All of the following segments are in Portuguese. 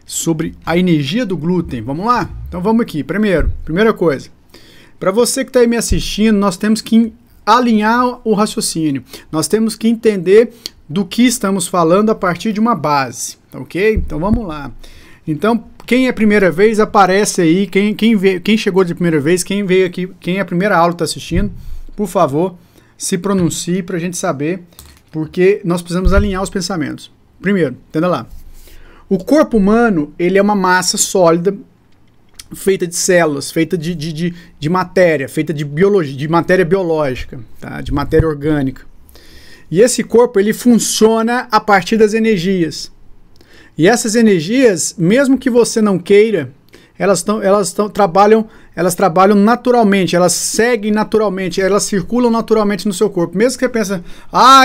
sobre a energia do glúten. Vamos lá? Então vamos aqui. Primeira coisa. Para você que está aí me assistindo, nós temos que alinhar o raciocínio. Nós temos que entender do que estamos falando a partir de uma base, ok? Então vamos lá. Então, quem é a primeira vez, aparece aí. Quem chegou de primeira vez, quem veio aqui, quem é a primeira aula está assistindo, por favor, se pronuncie para a gente saber, porque nós precisamos alinhar os pensamentos. Primeiro, entenda lá. O corpo humano, ele é uma massa sólida, feita de células, feita de matéria, feita de biologia, de matéria biológica, tá? De matéria orgânica. E esse corpo, ele funciona a partir das energias. E essas energias, mesmo que você não queira, elas trabalham naturalmente, elas seguem naturalmente, elas circulam naturalmente no seu corpo. Mesmo que você pense,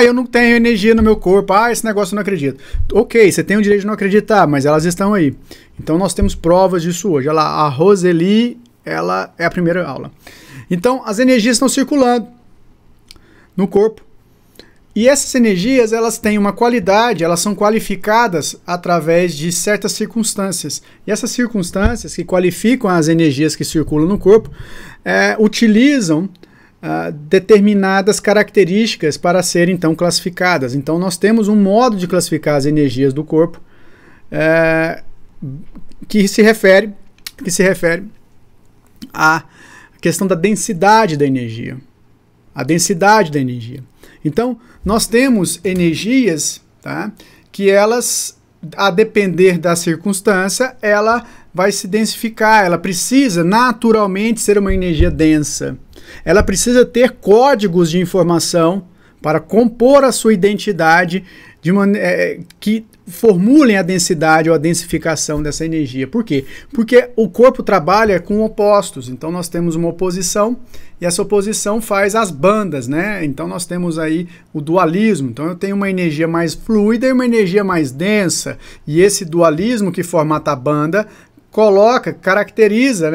eu não tenho energia no meu corpo, esse negócio eu não acredito. Ok, você tem o direito de não acreditar, mas elas estão aí. Então nós temos provas disso hoje. Olha lá, a Roseli, ela é a primeira aula. Então as energias estão circulando no corpo. E essas energias, elas têm uma qualidade, elas são qualificadas através de certas circunstâncias. E essas circunstâncias que qualificam as energias que circulam no corpo, utilizam determinadas características para serem, então, classificadas. Então, nós temos um modo de classificar as energias do corpo que se refere à questão da densidade da energia. A densidade da energia. Então, nós temos energias, tá, que elas, a depender da circunstância, ela vai se densificar, ela precisa naturalmente ser uma energia densa. Ela precisa ter códigos de informação para compor a sua identidade de que formulem a densidade ou a densificação dessa energia. Por quê? Porque o corpo trabalha com opostos. Então nós temos uma oposição e essa oposição faz as bandas, né? Então nós temos aí o dualismo. Então eu tenho uma energia mais fluida e uma energia mais densa. E esse dualismo que formata a banda caracteriza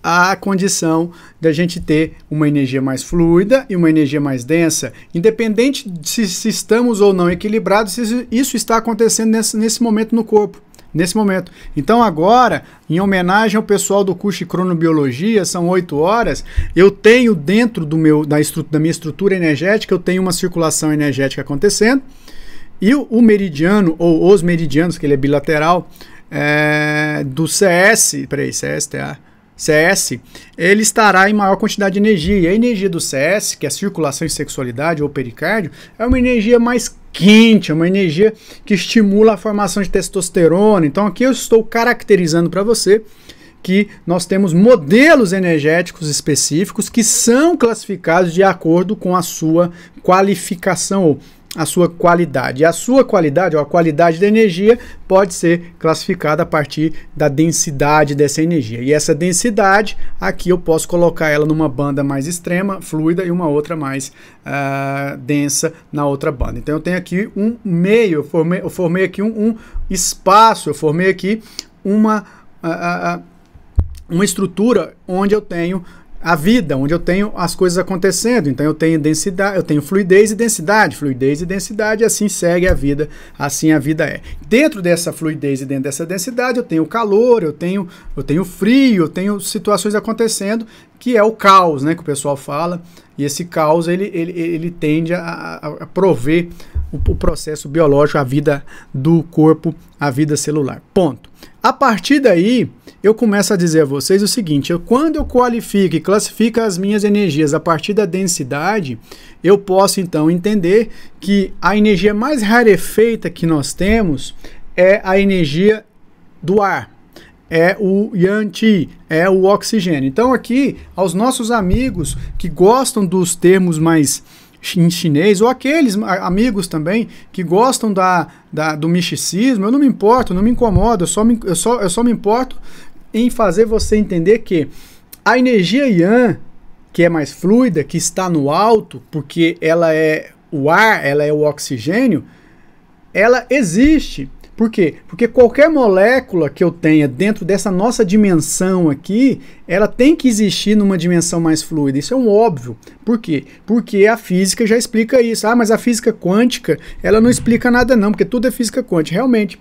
a condição da gente ter uma energia mais fluida e uma energia mais densa, independente de se estamos ou não equilibrados, isso está acontecendo nesse momento no corpo, nesse momento. Então agora, em homenagem ao pessoal do curso de cronobiologia, são 8 horas, eu tenho dentro da minha estrutura energética, eu tenho uma circulação energética acontecendo, e o meridiano, ou os meridianos, que ele é bilateral, do CS, ele estará em maior quantidade de energia. E a energia do CS, que é a circulação e sexualidade ou pericárdio, é uma energia mais quente, é uma energia que estimula a formação de testosterona. Então aqui eu estou caracterizando para você que nós temos modelos energéticos específicos que são classificados de acordo com a sua qualificação ou a sua qualidade. E a sua qualidade, ou a qualidade da energia, pode ser classificada a partir da densidade dessa energia. E essa densidade, aqui eu posso colocar ela numa banda mais extrema, fluida, e uma outra mais densa na outra banda. Então eu tenho aqui um meio, eu formei aqui um espaço, eu formei aqui uma estrutura onde eu tenho a vida, onde eu tenho as coisas acontecendo. Então eu tenho densidade, eu tenho fluidez e densidade, assim segue a vida, assim a vida é. Dentro dessa fluidez e dentro dessa densidade eu tenho calor, eu tenho frio, eu tenho situações acontecendo, que é o caos, né, que o pessoal fala, e esse caos ele tende a prover o processo biológico, a vida do corpo, a vida celular. Ponto. A partir daí, eu começo a dizer a vocês o seguinte, quando eu qualifico e classifico as minhas energias a partir da densidade, eu posso então entender que a energia mais rarefeita que nós temos é a energia do ar, é o Yang-Qi, é o oxigênio. Então aqui, aos nossos amigos que gostam dos termos mais em chinês, ou aqueles amigos também que gostam do misticismo, eu não me importo, não me incomodo, eu só me importo em fazer você entender que a energia Yang, que é mais fluida, que está no alto, porque ela é o ar, ela é o oxigênio, ela existe. Por quê? Porque qualquer molécula que eu tenha dentro dessa nossa dimensão aqui, ela tem que existir numa dimensão mais fluida. Isso é um óbvio. Por quê? Porque a física já explica isso. Mas a física quântica, ela não explica nada não, porque tudo é física quântica. Realmente,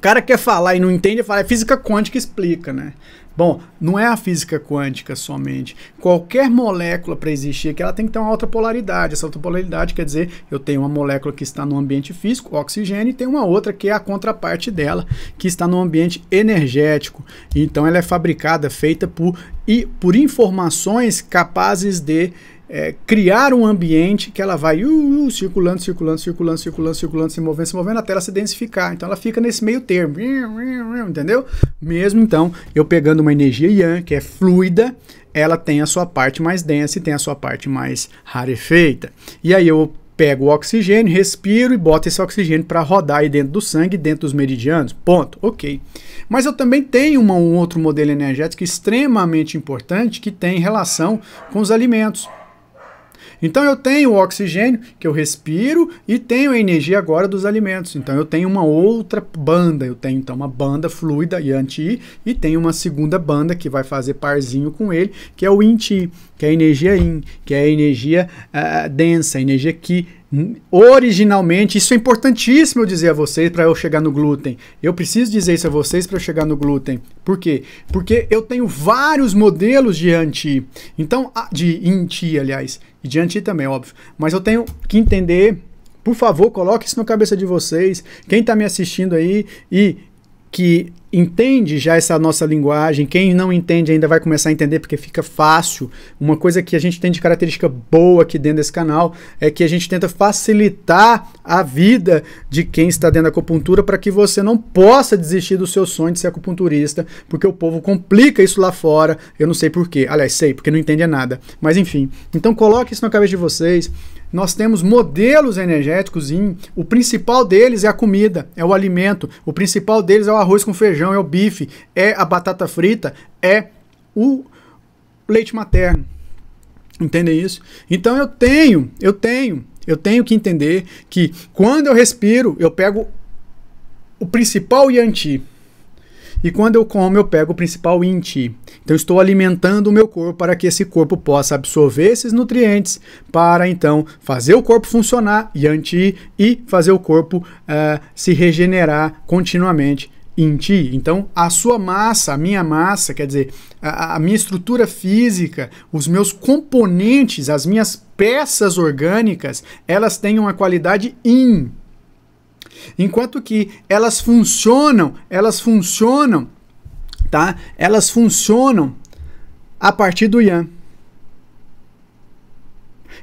cara quer falar e não entende, fala, é física quântica, explica, né? Bom, não é a física quântica somente. Qualquer molécula para existir aqui, ela tem que ter uma outra polaridade. Essa outra polaridade quer dizer, eu tenho uma molécula que está no ambiente físico, oxigênio, e tem uma outra que é a contraparte dela, que está no ambiente energético. Então ela é fabricada, feita por informações capazes de criar um ambiente que ela vai circulando, se movendo até ela se densificar. Então ela fica nesse meio termo, entendeu? Mesmo então, eu pegando uma energia Yang, que é fluida, ela tem a sua parte mais densa e tem a sua parte mais rarefeita. E aí eu pego o oxigênio, respiro e boto esse oxigênio para rodar aí dentro do sangue, dentro dos meridianos. Ponto. Ok. Mas eu também tenho um outro modelo energético extremamente importante que tem relação com os alimentos. Então eu tenho o oxigênio que eu respiro e tenho a energia agora dos alimentos. Então eu tenho uma outra banda, eu tenho então uma banda fluida, Yang-Chi, e tenho uma segunda banda que vai fazer parzinho com ele, que é o Yin-Chi, que é a energia Yin, que é a energia densa, a energia que originalmente, isso é importantíssimo eu dizer a vocês para eu chegar no glúten. Eu preciso dizer isso a vocês para eu chegar no glúten. Por quê? Porque eu tenho vários modelos de Yang-Chi. Então, de Yin-Chi, aliás, e de Yang-Chi também, óbvio. Mas eu tenho que entender, por favor, coloque isso na cabeça de vocês. Quem está me assistindo aí e que entende já essa nossa linguagem, quem não entende ainda vai começar a entender porque fica fácil. Uma coisa que a gente tem de característica boa aqui dentro desse canal é que a gente tenta facilitar a vida de quem está dentro da acupuntura para que você não possa desistir do seu sonho de ser acupunturista, porque o povo complica isso lá fora, eu não sei porquê. Aliás, sei, porque não entende nada. Mas enfim, então coloque isso na cabeça de vocês. Nós temos modelos energéticos, o principal deles é a comida, é o alimento, o principal deles é o arroz com feijão, é o bife, é a batata frita, é o leite materno. Entendem isso? Então eu tenho que entender que quando eu respiro, eu pego o principal Yang-Chi. E quando eu como, eu pego o principal Yin-Chi. Então, eu estou alimentando o meu corpo para que esse corpo possa absorver esses nutrientes para, então, fazer o corpo funcionar, Yang-Chi, e fazer o corpo se regenerar continuamente, Yin-Chi. Então, a sua massa, a minha massa, quer dizer, a minha estrutura física, os meus componentes, as minhas peças orgânicas, elas têm uma qualidade Yin. Enquanto que elas funcionam, tá? Elas funcionam a partir do Yang.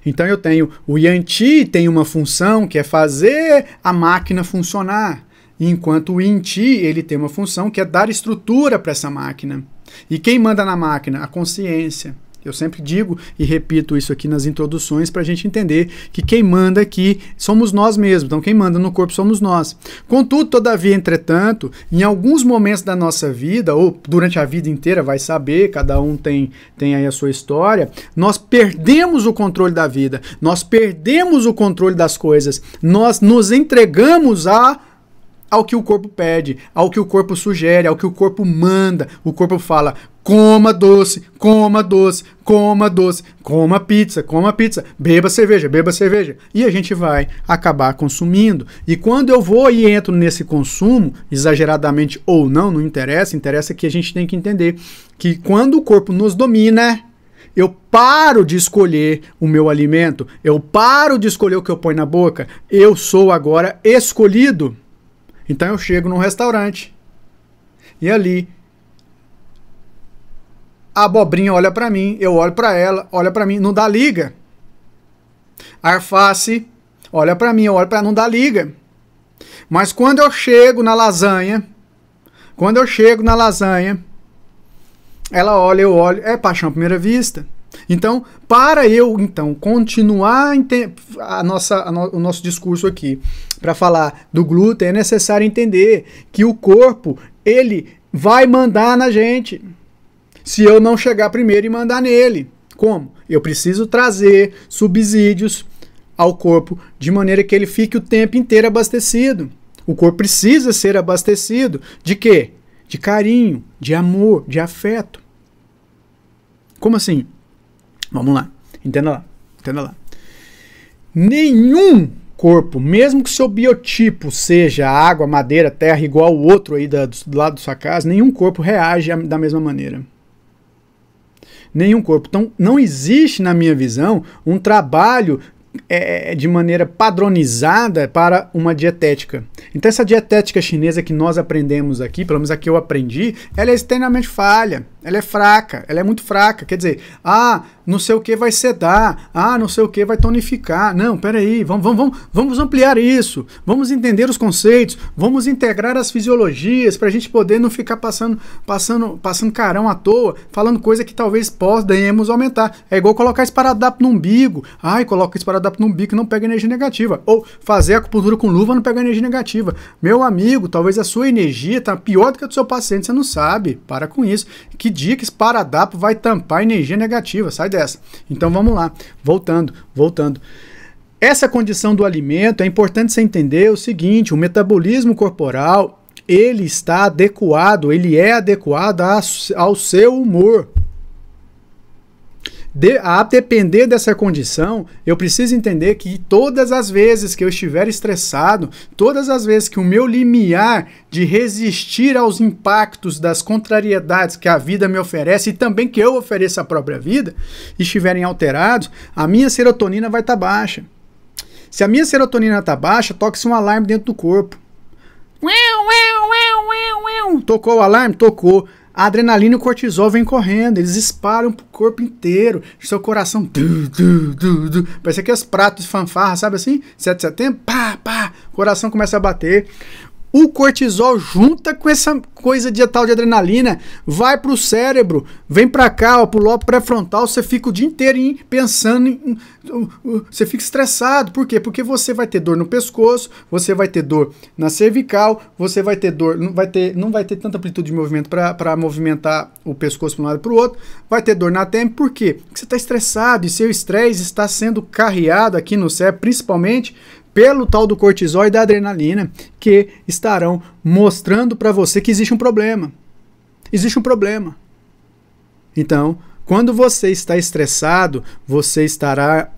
Então eu tenho o Yang-Chi, tem uma função que é fazer a máquina funcionar, enquanto o Yin-Chi, ele tem uma função que é dar estrutura para essa máquina. E quem manda na máquina? A consciência. Eu sempre digo e repito isso aqui nas introduções para a gente entender que quem manda aqui somos nós mesmos. Então quem manda no corpo somos nós. Contudo, todavia, entretanto, em alguns momentos da nossa vida, ou durante a vida inteira, vai saber, cada um tem aí a sua história, nós perdemos o controle da vida, nós perdemos o controle das coisas, nós nos entregamos ao que o corpo pede, ao que o corpo sugere, ao que o corpo manda. O corpo fala, coma doce, coma doce, coma doce, coma pizza, beba cerveja. E a gente vai acabar consumindo. E quando eu vou e entro nesse consumo, exageradamente ou não, não interessa, interessa que a gente tem que entender que quando o corpo nos domina, eu paro de escolher o meu alimento, eu paro de escolher o que eu ponho na boca, eu sou agora escolhido. Então eu chego num restaurante e ali a abobrinha olha para mim, eu olho para ela, olha para mim, não dá liga. A alface olha para mim, eu olho para ela, não dá liga. Mas quando eu chego na lasanha, ela olha, eu olho, é paixão à primeira vista. Então, para eu continuar o nosso discurso aqui, para falar do glúten, é necessário entender que o corpo, ele vai mandar na gente, se eu não chegar primeiro e mandar nele. Como? Eu preciso trazer subsídios ao corpo, de maneira que ele fique o tempo inteiro abastecido. O corpo precisa ser abastecido de quê? De carinho, de amor, de afeto. Como assim? Vamos lá, entenda lá. Nenhum corpo, mesmo que seu biotipo seja água, madeira, terra, igual o outro aí do lado da sua casa, nenhum corpo reage da mesma maneira. Nenhum corpo. Então, não existe, na minha visão, um trabalho de maneira padronizada para uma dietética. Então, essa dietética chinesa que nós aprendemos aqui, pelo menos a que eu aprendi, ela é extremamente falha, ela é fraca, ela é muito fraca. Quer dizer, não sei o que vai sedar, não sei o que vai tonificar. Não, peraí, vamos ampliar isso, vamos entender os conceitos, vamos integrar as fisiologias para a gente poder não ficar passando carão à toa, falando coisa que talvez podemos aumentar. É igual colocar esparadrapo no umbigo. Coloca esparadrapo no umbigo que não pega energia negativa. Ou fazer acupuntura com luva não pega energia negativa. Meu amigo, talvez a sua energia está pior do que a do seu paciente, você não sabe. Para com isso. Que dia que esparadrapo vai tampar energia negativa? Sai dessa. Então vamos lá, voltando. Essa condição do alimento, é importante você entender o seguinte: o metabolismo corporal, ele está adequado, ele é adequado ao seu humor. A depender dessa condição, eu preciso entender que todas as vezes que eu estiver estressado, todas as vezes que o meu limiar de resistir aos impactos das contrariedades que a vida me oferece e também que eu ofereço à própria vida, estiverem alterados, a minha serotonina vai estar baixa. Se a minha serotonina está baixa, toca-se um alarme dentro do corpo. Tocou o alarme? Tocou. A adrenalina e o cortisol vêm correndo, eles disparam pro corpo inteiro, seu coração, parece aqueles pratos de fanfarra, sabe assim? 7 de setembro, o coração começa a bater. O cortisol junta com essa coisa de tal de adrenalina, vai pro cérebro, vem pra cá, pro lobo pré-frontal, você fica o dia inteiro pensando, você fica estressado. Por quê? Porque você vai ter dor no pescoço, você vai ter dor na cervical, você vai ter dor, não vai ter tanta amplitude de movimento para movimentar o pescoço para um lado e para o outro, vai ter dor na têmpora. Por quê? Porque você está estressado e seu estresse está sendo carreado aqui no cérebro, principalmente pelo tal do cortisol e da adrenalina, que estarão mostrando para você que existe um problema. Existe um problema. Então, quando você está estressado, você estará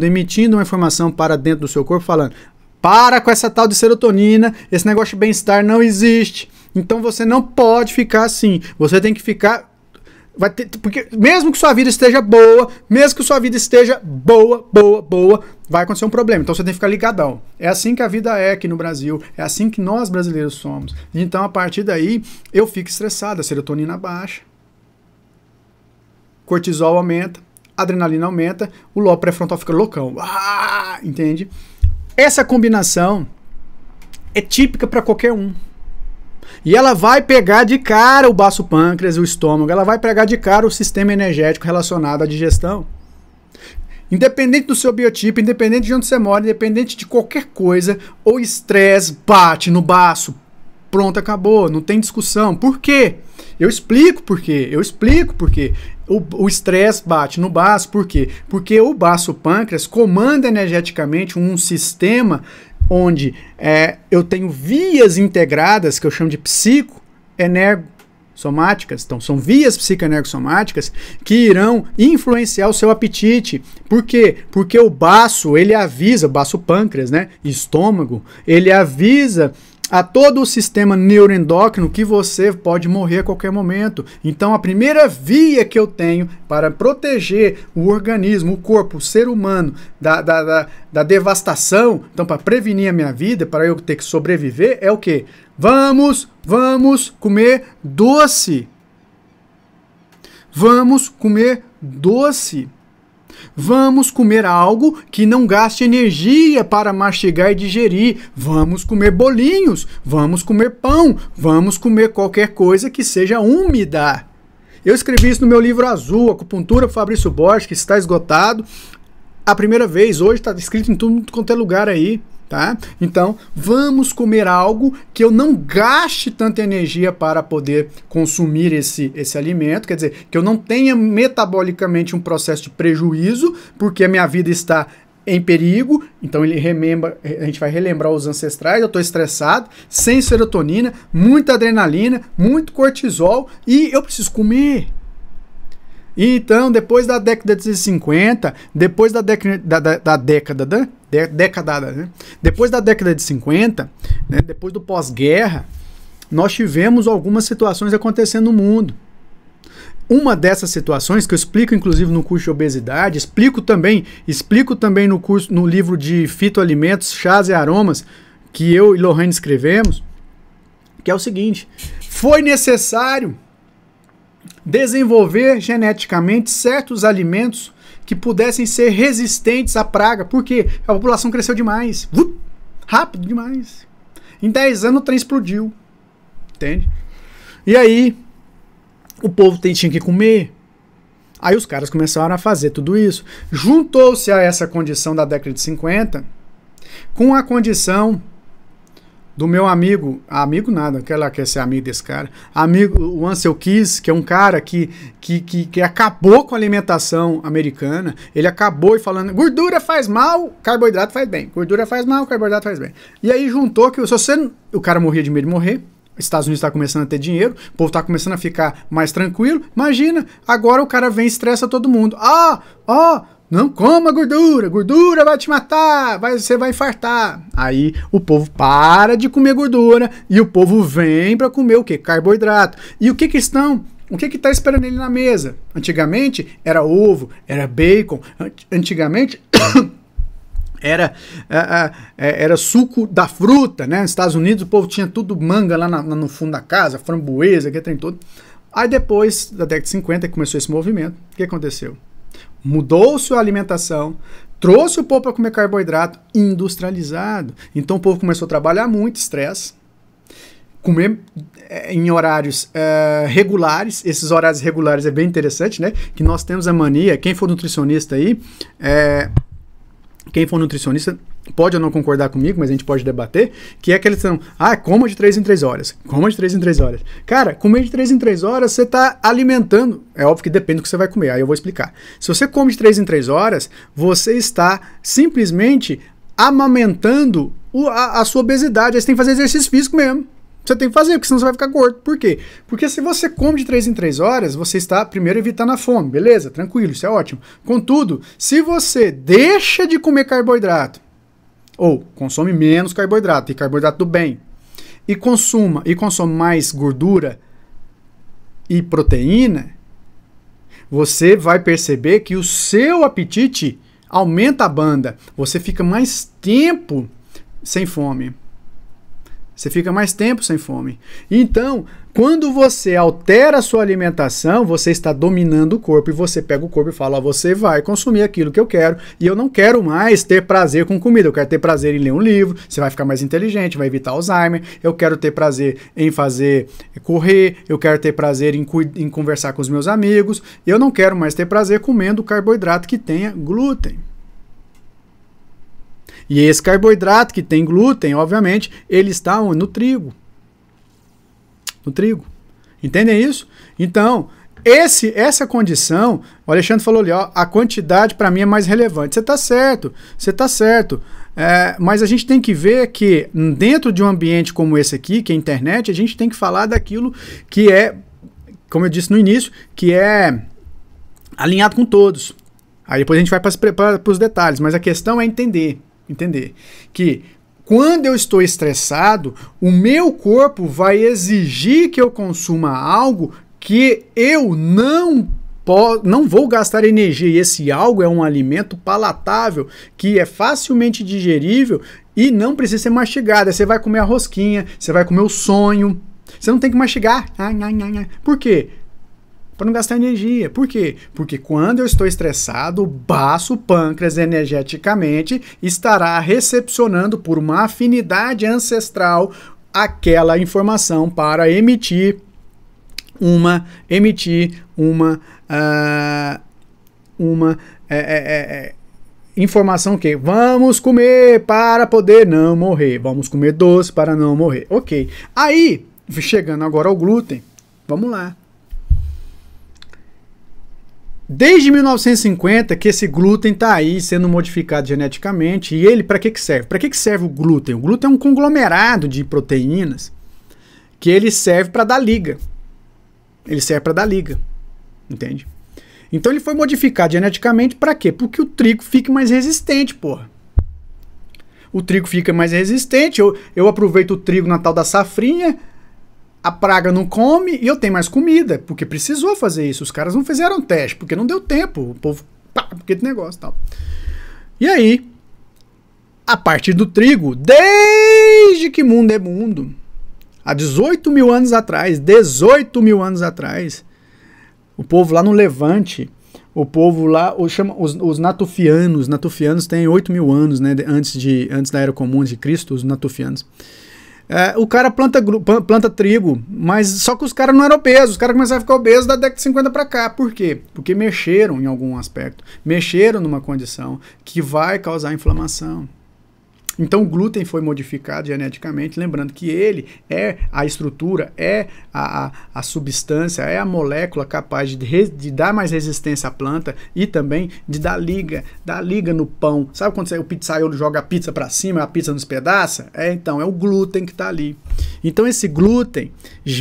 emitindo uma informação para dentro do seu corpo, falando: para com essa tal de serotonina, esse negócio de bem-estar não existe. Então você não pode ficar assim. Você tem que ficar... porque mesmo que sua vida esteja boa, vai acontecer um problema. Então você tem que ficar ligadão. É assim que a vida é aqui no Brasil, é assim que nós brasileiros somos. Então a partir daí eu fico estressado, a serotonina baixa, cortisol aumenta, adrenalina aumenta, o lobo pré-frontal fica loucão. Entende? Essa combinação é típica para qualquer um. E ela vai pegar de cara o baço pâncreas, o estômago, ela vai pegar de cara o sistema energético relacionado à digestão. Independente do seu biotipo, independente de onde você mora, independente de qualquer coisa, o estresse bate no baço. Pronto, acabou, não tem discussão. Por quê? Eu explico por quê. O estresse bate no baço, por quê? Porque o baço pâncreas comanda energeticamente um sistema onde eu tenho vias integradas, que eu chamo de psicoenergossomáticas. Então, são vias psicoenergossomáticas que irão influenciar o seu apetite. Por quê? Porque o baço, ele avisa, o baço pâncreas, né? Estômago, ele avisa a todo o sistema neuroendócrino que você pode morrer a qualquer momento. Então a primeira via que eu tenho para proteger o organismo, o corpo, o ser humano da devastação, então para prevenir a minha vida, para eu ter que sobreviver, é o quê? Vamos comer doce. Vamos comer doce. Vamos comer algo que não gaste energia para mastigar e digerir. Vamos comer bolinhos, vamos comer pão, vamos comer qualquer coisa que seja úmida. Eu escrevi isso no meu livro azul, Acupuntura Fabrício Borges, que está esgotado. A primeira vez, hoje está escrito em tudo quanto é lugar aí. Tá? Então, vamos comer algo que eu não gaste tanta energia para poder consumir esse alimento, quer dizer, que eu não tenha metabolicamente um processo de prejuízo, porque a minha vida está em perigo. Então a gente vai relembrar os ancestrais. Eu estou estressado, sem serotonina, muita adrenalina, muito cortisol e eu preciso comer. Então, depois da década de 50, depois da década, né? Depois da década de 50, né? Depois do pós-guerra, nós tivemos algumas situações acontecendo no mundo. Uma dessas situações, que eu explico inclusive no curso de obesidade, explico também no livro de fitoalimentos, chás e aromas, que eu e Lohane escrevemos, que é o seguinte: foi necessário desenvolver geneticamente certos alimentos que pudessem ser resistentes à praga. Por quê? A população cresceu demais. Rápido demais. Em 10 anos o trem explodiu. Entende? E aí, o povo tinha que comer. Aí os caras começaram a fazer tudo isso. Juntou-se a essa condição da década de 50 com a condição do meu amigo nada, que ela quer ser amigo desse cara, o Ansel Keys, que é um cara que acabou com a alimentação americana. Ele acabou falando, gordura faz mal, carboidrato faz bem, gordura faz mal, carboidrato faz bem. E aí juntou que o cara morria de medo de morrer, os Estados Unidos está começando a ter dinheiro, o povo está começando a ficar mais tranquilo. Imagina, agora o cara vem e estressa todo mundo. Não coma gordura vai te matar, você vai infartar. Aí o povo para de comer gordura e o povo vem para comer o quê? Carboidrato. E o que está esperando ele na mesa? Antigamente era ovo, era bacon, antigamente era suco da fruta, né? Nos Estados Unidos o povo tinha tudo manga lá no fundo da casa, framboesa, que trem todo. Aí depois da década de 50 que começou esse movimento, o que aconteceu? Mudou-se a alimentação, trouxe o povo para comer carboidrato industrializado. Então o povo começou a trabalhar muito, estresse, comer em horários regulares. Esses horários regulares é bem interessante, né? Que nós temos a mania, quem for nutricionista aí, pode ou não concordar comigo, mas a gente pode debater, que é aquele coma de 3 em 3 horas. Coma de 3 em 3 horas. Cara, comer de 3 em 3 horas, você está alimentando. É óbvio que depende do que você vai comer, aí eu vou explicar. Se você come de 3 em 3 horas, você está simplesmente amamentando a sua obesidade. Aí você tem que fazer exercício físico mesmo. Você tem que fazer, porque senão você vai ficar gordo. Por quê? Porque se você come de 3 em 3 horas, você está, primeiro, evitando a fome. Beleza? Tranquilo, isso é ótimo. Contudo, se você deixa de comer carboidrato, ou consome menos carboidrato, e carboidrato do bem, e consome mais gordura e proteína, você vai perceber que o seu apetite aumenta a banda. Você fica mais tempo sem fome. Então, quando você altera a sua alimentação, você está dominando o corpo e você pega o corpo e fala, você vai consumir aquilo que eu quero e eu não quero mais ter prazer com comida, eu quero ter prazer em ler um livro, você vai ficar mais inteligente, vai evitar Alzheimer, eu quero ter prazer em correr, eu quero ter prazer em conversar com os meus amigos, eu não quero mais ter prazer comendo carboidrato que tenha glúten. E esse carboidrato que tem glúten, obviamente, ele está no trigo. No trigo. Entendem isso? Então, essa condição, o Alexandre falou ali, a quantidade para mim é mais relevante. Você está certo. Mas a gente tem que ver que dentro de um ambiente como esse aqui, que é a internet, a gente tem que falar daquilo que é, como eu disse no início, que é alinhado com todos. Aí depois a gente vai para os detalhes, mas a questão é entender que quando eu estou estressado, o meu corpo vai exigir que eu consuma algo que eu não vou gastar energia, e esse algo é um alimento palatável, que é facilmente digerível e não precisa ser mastigado. Aí você vai comer a rosquinha, você vai comer o sonho, você não tem que mastigar. Por quê? Para não gastar energia. Por quê? Porque quando eu estou estressado, o baço pâncreas energeticamente estará recepcionando por uma afinidade ancestral aquela informação para emitir uma informação que vamos comer para poder não morrer. Vamos comer doce para não morrer. Ok. Aí, chegando agora ao glúten, vamos lá. Desde 1950 que esse glúten está aí sendo modificado geneticamente. E ele para que serve? Para que serve o glúten? O glúten é um conglomerado de proteínas que ele serve para dar liga. Ele serve para dar liga. Entende? Então ele foi modificado geneticamente para quê? Porque o trigo fique mais resistente, porra. O trigo fica mais resistente, eu aproveito o trigo na tal da safrinha, a praga não come e eu tenho mais comida, porque precisou fazer isso. Os caras não fizeram teste, porque não deu tempo. O povo, pá, porque de negócio e tal. E aí, a partir do trigo, desde que mundo é mundo, há 18 mil anos atrás, o povo lá no Levante, o povo lá, os natufianos têm 8 mil anos, né, antes da Era Comum de Cristo, os natufianos. O cara planta trigo, mas só que os caras não eram obesos, os caras começaram a ficar obesos da década de 50 para cá. Por quê? Porque mexeram em algum aspecto, mexeram numa condição que vai causar inflamação. Então o glúten foi modificado geneticamente, lembrando que ele é a estrutura, é a substância, é a molécula capaz de dar mais resistência à planta e também de dar liga no pão. Sabe quando o pizzaiolo joga a pizza para cima, a pizza não despedaça? Então, é o glúten que está ali. Então esse glúten,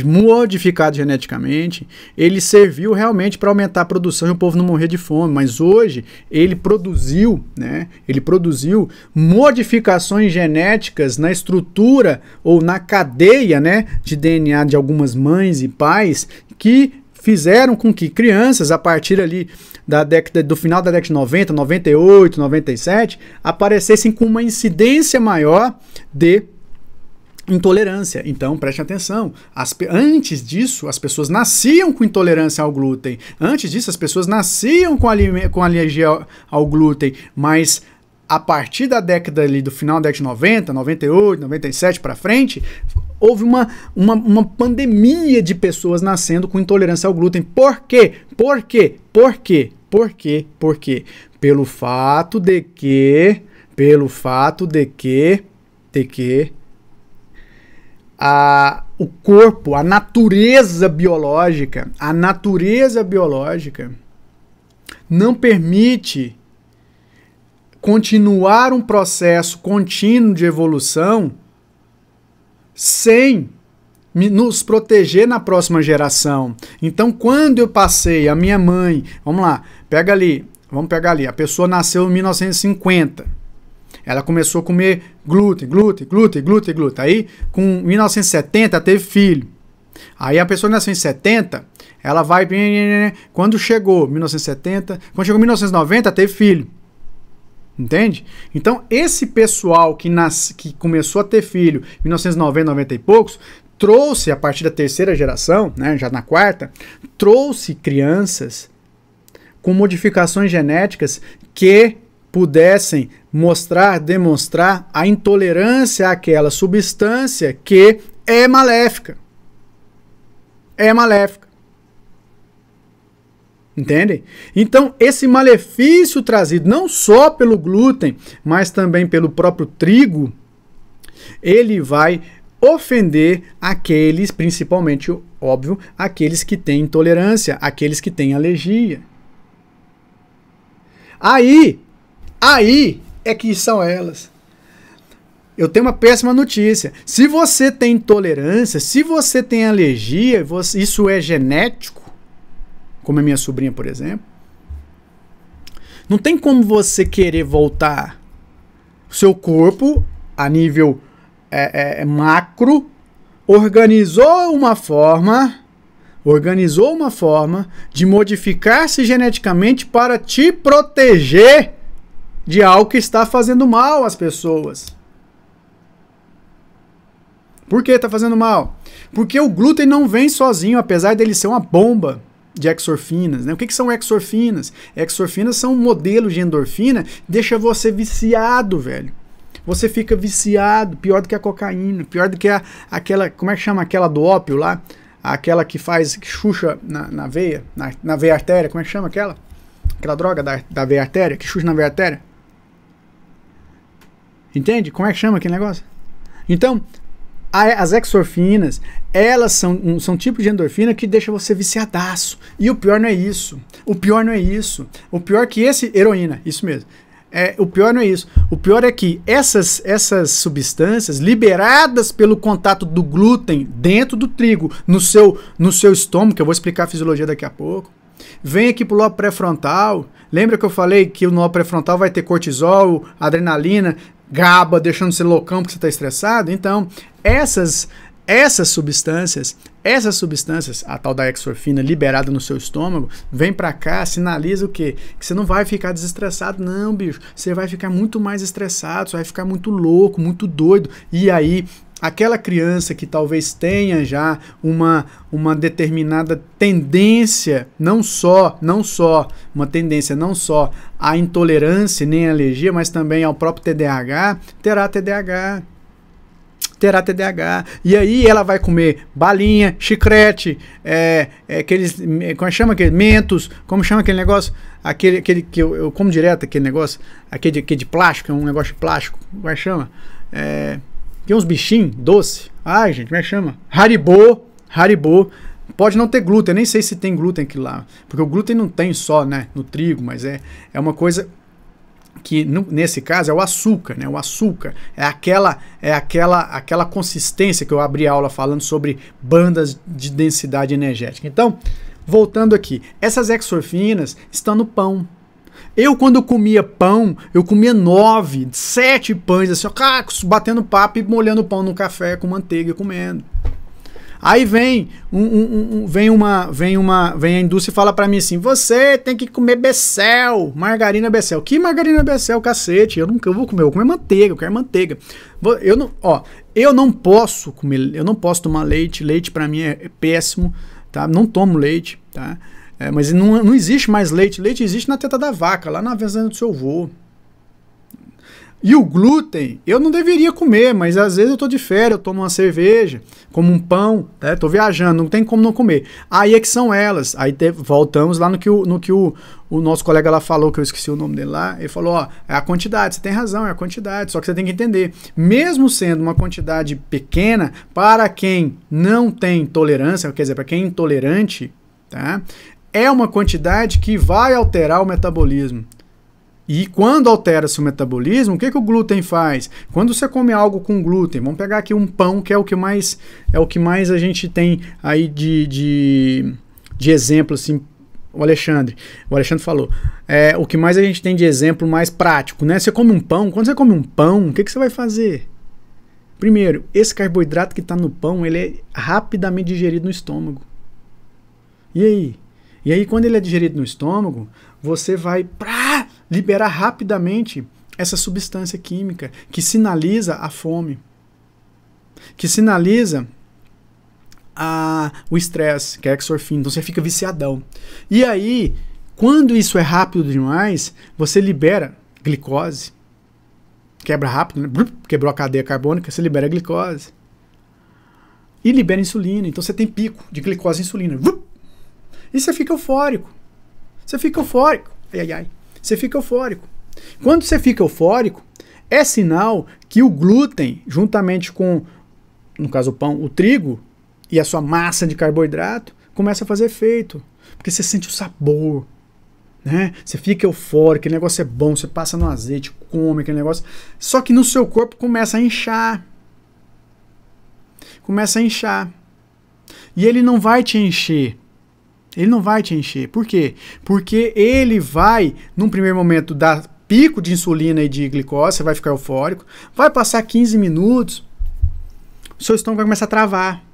modificado geneticamente, ele serviu realmente para aumentar a produção e o povo não morrer de fome, mas hoje ele produziu, né? Ele produziu modificações genéticas na estrutura ou na cadeia, né, de DNA de algumas mães e pais que fizeram com que crianças, a partir ali do final da década de 90, 98, 97, aparecessem com uma incidência maior de intolerância. Então, preste atenção. Antes disso, as pessoas nasciam com intolerância ao glúten. Antes disso, as pessoas nasciam com alergia ao glúten, mas a partir da década ali, do final da década de 90, 98, 97 para frente, houve uma pandemia de pessoas nascendo com intolerância ao glúten. Por quê? Por quê? Por quê? Por quê? Por quê? Pelo fato de que o corpo, a natureza biológica não permite continuar um processo contínuo de evolução sem nos proteger na próxima geração. Então, quando eu passei, a minha mãe, vamos pegar ali, a pessoa nasceu em 1950, ela começou a comer glúten. Aí, com 1970, teve filho. Aí a pessoa nasceu em 70, ela vai, quando chegou 1970, quando chegou 1990, teve filho. Entende? Então, esse pessoal que começou a ter filho em 1990, 90 e poucos, trouxe, a partir da terceira geração, né, já na quarta, trouxe crianças com modificações genéticas que pudessem demonstrar a intolerância àquela substância que é maléfica. Entendem? Então, esse malefício trazido não só pelo glúten, mas também pelo próprio trigo, ele vai ofender aqueles, principalmente, óbvio, aqueles que têm intolerância, aqueles que têm alergia. Aí é que são elas. Eu tenho uma péssima notícia. Se você tem intolerância, se você tem alergia, isso é genético, como a minha sobrinha, por exemplo, não tem como você querer voltar o seu corpo a nível macro, organizou uma forma de modificar-se geneticamente para te proteger de algo que está fazendo mal às pessoas. Por que está fazendo mal? Porque o glúten não vem sozinho, apesar dele ser uma bomba de exorfinas, né? O que são exorfinas? Exorfinas são um modelo de endorfina que deixa você viciado, velho. Você fica viciado, pior do que a cocaína, pior do que aquela, como é que chama aquela do ópio lá? Aquela que chucha na veia, na veia artéria, como é que chama aquela? Aquela droga da veia artéria, que chucha na veia artéria. Entende? Como é que chama aquele negócio? Então, as exorfinas, elas são tipos de endorfina que deixa você viciadaço. E o pior não é isso. O pior é que heroína, isso mesmo. O pior não é isso. O pior é que essas substâncias liberadas pelo contato do glúten dentro do trigo, no seu estômago, que eu vou explicar a fisiologia daqui a pouco, vem aqui pro lobo pré-frontal. Lembra que eu falei que o lobo pré-frontal vai ter cortisol, adrenalina, GABA, deixando você loucão porque você está estressado? Então, essas substâncias, a tal da exorfina liberada no seu estômago, vem pra cá, sinaliza o quê? Que você não vai ficar desestressado, não, bicho. Você vai ficar muito mais estressado, você vai ficar muito louco, muito doido. E aí, aquela criança que talvez tenha já uma determinada tendência, não só uma tendência, não só à intolerância nem à alergia, mas também ao próprio TDAH, terá TDAH. E aí ela vai comer balinha, chiclete, aqueles, como chama aquele, mentos, como chama aquele negócio, aquele que eu como direto, aquele negócio, aquele de plástico, é um negócio de plástico, como é que chama? Tem uns bichinhos doce, ai gente, como é que chama? Haribo, pode não ter glúten, eu nem sei se tem glúten aqui lá, porque o glúten não tem só, né, no trigo, mas é uma coisa que nesse caso é o açúcar, né? O açúcar é aquela consistência que eu abri a aula falando sobre bandas de densidade energética. Então, voltando aqui, essas exorfinas estão no pão. Quando eu comia pão, eu comia 9, 7 pães, assim, ó, batendo papo e molhando o pão no café com manteiga e comendo. Aí vem a indústria e fala pra mim assim, você tem que comer Becel, margarina Becel. Que margarina Becel, cacete? Eu vou comer manteiga, eu quero manteiga. Eu não posso tomar leite, leite pra mim é péssimo, tá? Não tomo leite, tá? Mas não existe mais leite existe na teta da vaca, lá na fazenda do seu avô. E o glúten, eu não deveria comer, mas às vezes eu tô de férias, eu tomo uma cerveja, como um pão, né? Tô viajando, não tem como não comer. Aí é que são elas. Aí voltamos lá no que o nosso colega lá falou, que eu esqueci o nome dele lá. Ele falou, ó, é a quantidade, você tem razão, é a quantidade, só que você tem que entender. Mesmo sendo uma quantidade pequena, para quem não tem tolerância, quer dizer, para quem é intolerante, tá? É uma quantidade que vai alterar o metabolismo. E quando altera-se o metabolismo, o que o glúten faz? Quando você come algo com glúten, vamos pegar aqui um pão, que é o que mais a gente tem aí de exemplo, assim, o Alexandre falou, o que mais a gente tem de exemplo mais prático, né? Você come um pão, quando você come um pão, o que você vai fazer? Primeiro, esse carboidrato que está no pão, ele é rapidamente digerido no estômago. E aí? E aí, quando ele é digerido no estômago, você vai liberar rapidamente essa substância química que sinaliza a fome, que sinaliza o estresse, que é a exorfina. Então você fica viciadão. E aí, quando isso é rápido demais, você libera glicose. Quebra rápido, né? Quebrou a cadeia carbônica, você libera a glicose. E libera insulina. Então você tem pico de glicose e insulina. E você fica eufórico. Você fica eufórico. Você fica eufórico. Quando você fica eufórico, é sinal que o glúten, juntamente com, no caso o pão, o trigo e a sua massa de carboidrato, começa a fazer efeito. Porque você sente o sabor, né? Você fica eufórico, aquele negócio é bom, você passa no azeite, come aquele negócio. Só que no seu corpo começa a inchar. Começa a inchar. E ele não vai te encher. Ele não vai te encher. Por quê? Porque ele vai, num primeiro momento, dar pico de insulina e de glicose, você vai ficar eufórico, vai passar 15 minutos, o seu estômago vai começar a travar.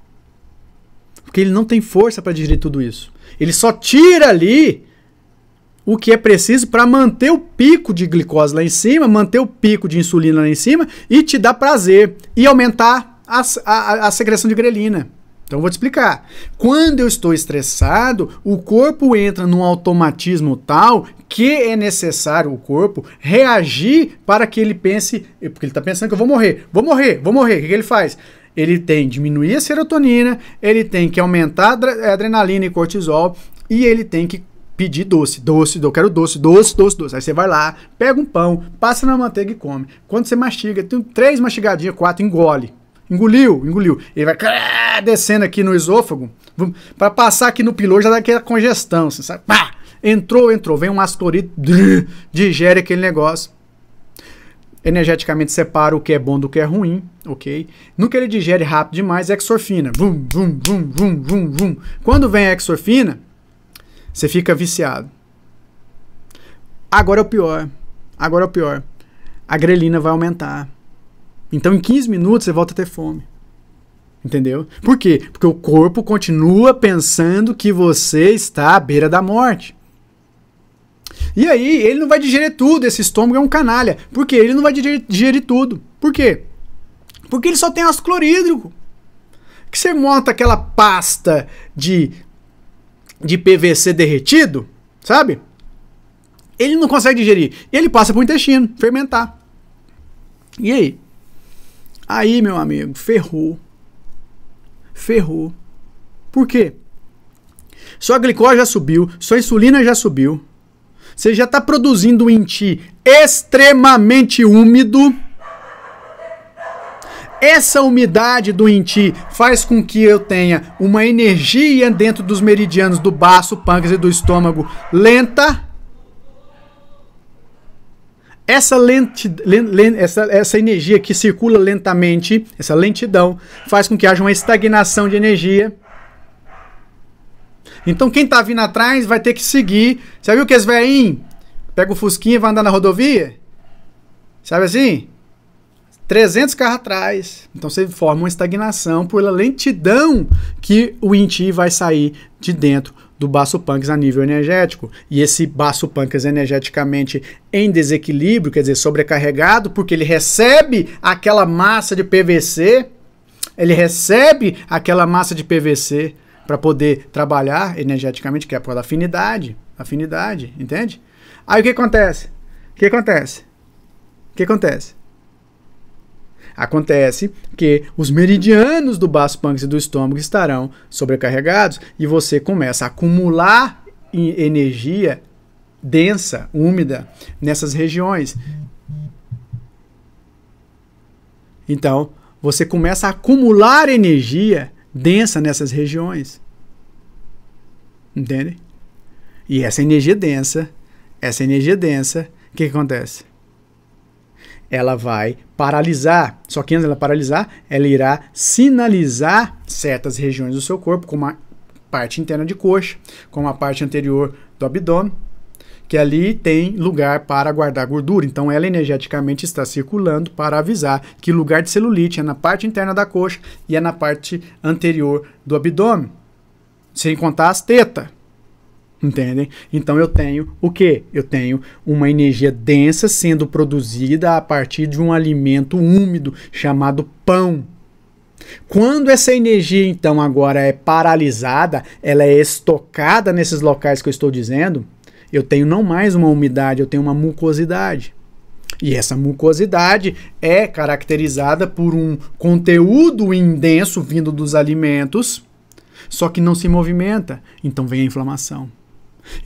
Porque ele não tem força para digerir tudo isso. Ele só tira ali o que é preciso para manter o pico de glicose lá em cima, manter o pico de insulina lá em cima e te dar prazer e aumentar a secreção de grelina. Então eu vou te explicar. Quando eu estou estressado, o corpo entra num automatismo tal que é necessário o corpo reagir para que ele pense, porque ele está pensando que eu vou morrer. O que ele faz? Ele tem que diminuir a serotonina, ele tem que aumentar a adrenalina e cortisol e ele tem que pedir doce, eu quero doce. Aí você vai lá, pega um pão, passa na manteiga e come. Quando você mastiga, tem 3 mastigadinhas, 4, engole. Engoliu. Ele vai descendo aqui no esôfago, para passar aqui no pilor, já dá aquela congestão, assim, sabe? Pá! Entrou, vem um astorito, digere aquele negócio. Energeticamente separa o que é bom do que é ruim, ok? No que ele digere rápido demais, é exorfina. Quando vem a exorfina, Você fica viciado. Agora é o pior. Agora é o pior. A grelina vai aumentar. Então, em 15 minutos, você volta a ter fome. Entendeu? Por quê? Porque o corpo continua pensando que você está à beira da morte. E aí, ele não vai digerir tudo. Esse estômago é um canalha. Por quê? Ele não vai digerir tudo. Por quê? Porque ele só tem ácido clorídrico. Que você monta aquela pasta de PVC derretido, sabe? Ele não consegue digerir. E ele passa para o intestino, fermentar. E aí? Aí, meu amigo, ferrou. Ferrou. Por quê? Sua glicose já subiu, sua insulina já subiu. Você já está produzindo um inti extremamente úmido. Essa umidade do inti faz com que eu tenha uma energia dentro dos meridianos do baço, pâncreas e do estômago lenta. Essa energia que circula lentamente, essa lentidão, faz com que haja uma estagnação de energia. Então quem está vindo atrás vai ter que seguir. Você viu que esse velhinho pega o fusquinha e vai andar na rodovia? Sabe assim? 300 carros atrás. Então você forma uma estagnação pela lentidão que o inti vai sair de dentro do baço pâncreas a nível energético. E esse baço pâncreas energeticamente em desequilíbrio, quer dizer, sobrecarregado, porque ele recebe aquela massa de PVC, para poder trabalhar energeticamente, que é por afinidade, entende? Aí o que acontece? Acontece que os meridianos do baço pâncreas e do estômago estarão sobrecarregados e você começa a acumular energia densa, úmida, nessas regiões. Então, você começa a acumular energia densa nessas regiões. Entende? E essa energia densa, o que acontece? Ela vai paralisar. Só que antes dela paralisar, ela irá sinalizar certas regiões do seu corpo, como a parte interna de coxa, como a parte anterior do abdômen, que ali tem lugar para guardar gordura. Então ela energeticamente está circulando para avisar que o lugar de celulite é na parte interna da coxa e é na parte anterior do abdômen. Sem contar as tetas. Entendem? Então eu tenho o quê? Eu tenho uma energia densa sendo produzida a partir de um alimento úmido chamado pão. Quando essa energia então agora é paralisada, ela é estocada nesses locais que eu estou dizendo, eu tenho não mais uma umidade, eu tenho uma mucosidade. E essa mucosidade é caracterizada por um conteúdo indenso vindo dos alimentos, só que não se movimenta, então vem a inflamação.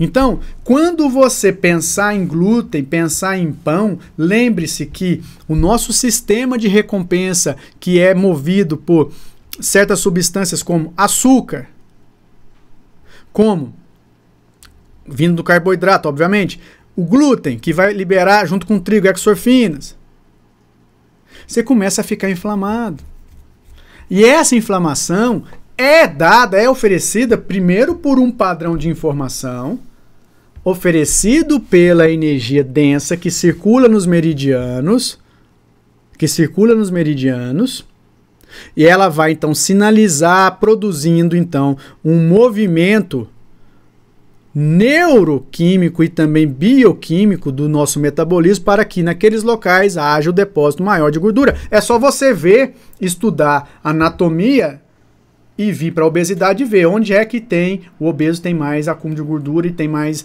Então, quando você pensar em glúten, pensar em pão, lembre-se que o nosso sistema de recompensa, que é movido por certas substâncias como açúcar, como vindo do carboidrato, obviamente, o glúten, que vai liberar junto com o trigo exorfinas, você começa a ficar inflamado. E essa inflamação é oferecida primeiro por um padrão de informação oferecido pela energia densa que circula nos meridianos, e ela vai então sinalizar, produzindo então um movimento neuroquímico e também bioquímico do nosso metabolismo para que naqueles locais haja o depósito maior de gordura. É só você ver, estudar anatomia e vir para a obesidade e ver onde é que o obeso tem mais acúmulo de gordura e tem mais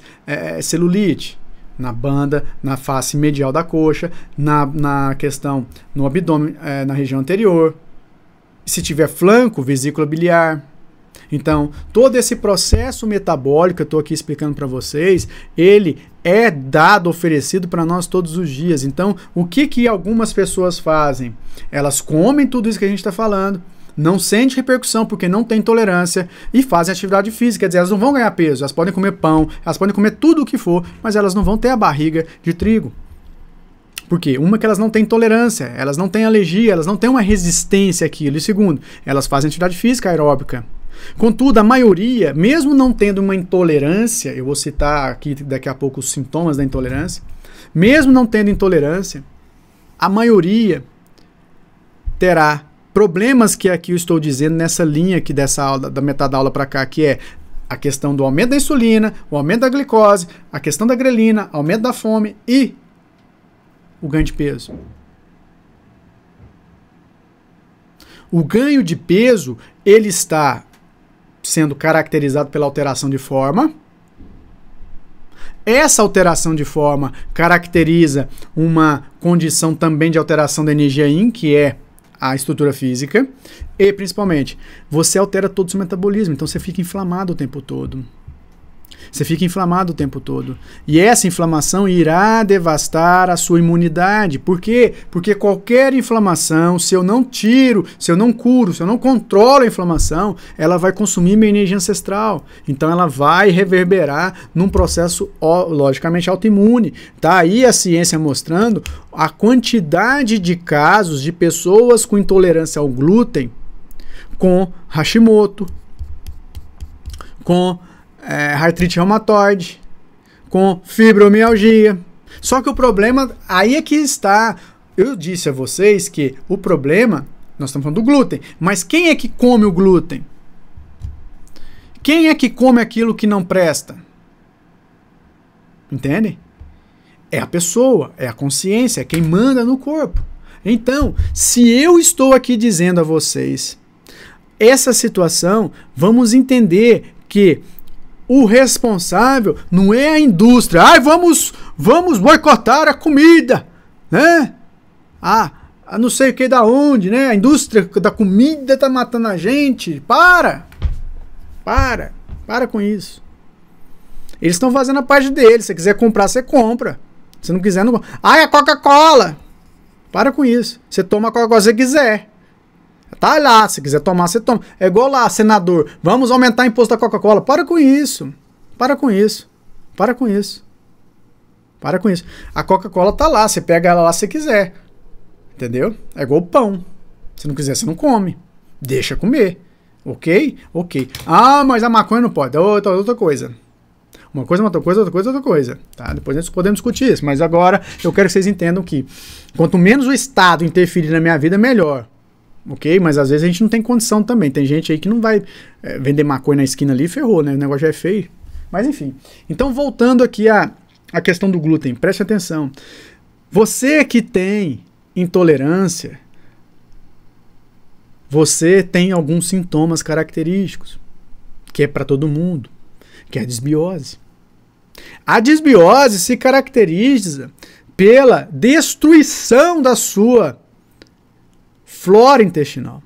celulite. Na banda, na face medial da coxa, na questão no abdômen, na região anterior. Se tiver flanco, vesícula biliar. Então, todo esse processo metabólico que eu estou aqui explicando para vocês, ele é oferecido para nós todos os dias. Então, o que algumas pessoas fazem? Elas comem tudo isso que a gente está falando, não sente repercussão porque não tem tolerância e fazem atividade física, quer dizer, elas não vão ganhar peso, elas podem comer pão, elas podem comer tudo o que for, mas elas não vão ter a barriga de trigo. Por quê? Uma, que elas não têm tolerância, elas não têm alergia, elas não têm uma resistência àquilo. E segundo, elas fazem atividade física aeróbica. Contudo, a maioria, mesmo não tendo uma intolerância, eu vou citar aqui daqui a pouco os sintomas da intolerância, mesmo não tendo intolerância, a maioria terá problemas que aqui eu estou dizendo nessa linha aqui dessa aula, da metade da aula para cá, que é a questão do aumento da insulina, o aumento da glicose, a questão da grelina, aumento da fome e o ganho de peso. O ganho de peso, ele está sendo caracterizado pela alteração de forma. Essa alteração de forma caracteriza uma condição também de alteração da energia yin, que é a estrutura física, e principalmente, você altera todo o seu metabolismo, então você fica inflamado o tempo todo. Você fica inflamado o tempo todo. E essa inflamação irá devastar a sua imunidade. Por quê? Porque qualquer inflamação, se eu não tiro, se eu não curo, se eu não controlo a inflamação, ela vai consumir minha energia ancestral. Então ela vai reverberar num processo, logicamente, autoimune. Tá aí a ciência mostrando a quantidade de casos de pessoas com intolerância ao glúten, com Hashimoto, com artrite reumatoide, com fibromialgia. Só que o problema, aí é que está. Eu disse a vocês que o problema, nós estamos falando do glúten, mas quem é que come o glúten? Quem é que come aquilo que não presta? Entende? É a pessoa, é a consciência, é quem manda no corpo. Então, se eu estou aqui dizendo a vocês essa situação, vamos entender que o responsável não é a indústria. Vamos boicotar a comida, né? Não sei o que da onde, né? A indústria da comida tá matando a gente. Para com isso. Eles estão fazendo a parte deles. Se você quiser comprar, você compra. Se não quiser, não compra. É Coca-Cola. Para com isso. Você toma a Coca-Cola se você quiser. Tá lá, se quiser tomar, você toma. É igual lá, senador. Vamos aumentar o imposto da Coca-Cola. Para com isso. Para com isso. Para com isso. Para com isso. A Coca-Cola tá lá, você pega ela lá se quiser. Entendeu? É igual o pão. Se não quiser, você não come. Deixa comer. Ok? Ok. Mas a maconha não pode. Outra coisa. Uma coisa, outra coisa, outra coisa, outra coisa. Tá? Depois nós podemos discutir isso. Mas agora eu quero que vocês entendam que quanto menos o Estado interferir na minha vida, melhor. Ok? Mas às vezes a gente não tem condição também. Tem gente aí que não vai vender maconha na esquina ali e ferrou, né? O negócio já é feio. Mas enfim. Então, voltando aqui à questão do glúten, preste atenção. Você que tem intolerância, você tem alguns sintomas característicos, que é para todo mundo, que é a desbiose. A desbiose se caracteriza pela destruição da sua flora intestinal.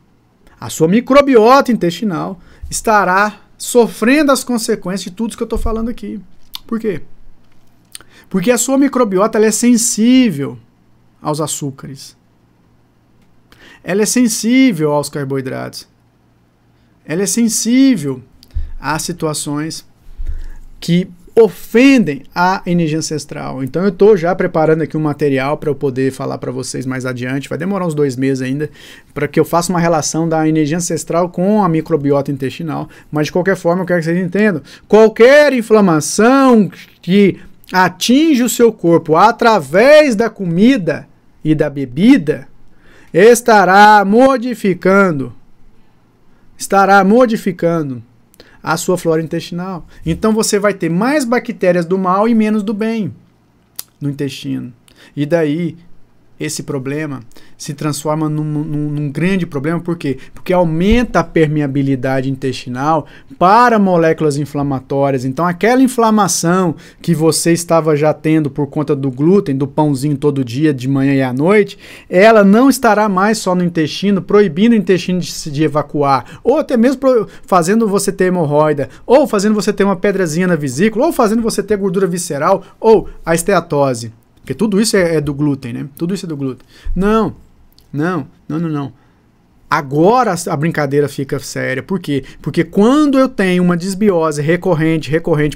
A sua microbiota intestinal estará sofrendo as consequências de tudo isso que eu estou falando aqui. Por quê? Porque a sua microbiota ela é sensível aos açúcares. Ela é sensível aos carboidratos. Ela é sensível a situações que ofendem a energia ancestral. Então eu estou já preparando aqui um material para eu poder falar para vocês mais adiante. Vai demorar uns 2 meses ainda para que eu faça uma relação da energia ancestral com a microbiota intestinal. Mas de qualquer forma eu quero que vocês entendam. Qualquer inflamação que atinge o seu corpo através da comida e da bebida estará modificando a sua flora intestinal. Então você vai ter mais bactérias do mal e menos do bem no intestino. E daí esse problema se transforma num grande problema. Por quê? Porque aumenta a permeabilidade intestinal para moléculas inflamatórias. Então aquela inflamação que você estava já tendo por conta do glúten, do pãozinho todo dia, de manhã e à noite, ela não estará mais só no intestino, proibindo o intestino de evacuar, ou até mesmo fazendo você ter hemorroida, ou fazendo você ter uma pedrazinha na vesícula, ou fazendo você ter gordura visceral, ou a esteatose. Porque tudo isso é do glúten, né? Tudo isso é do glúten. Não. Agora a brincadeira fica séria. Por quê? Porque quando eu tenho uma desbiose recorrente,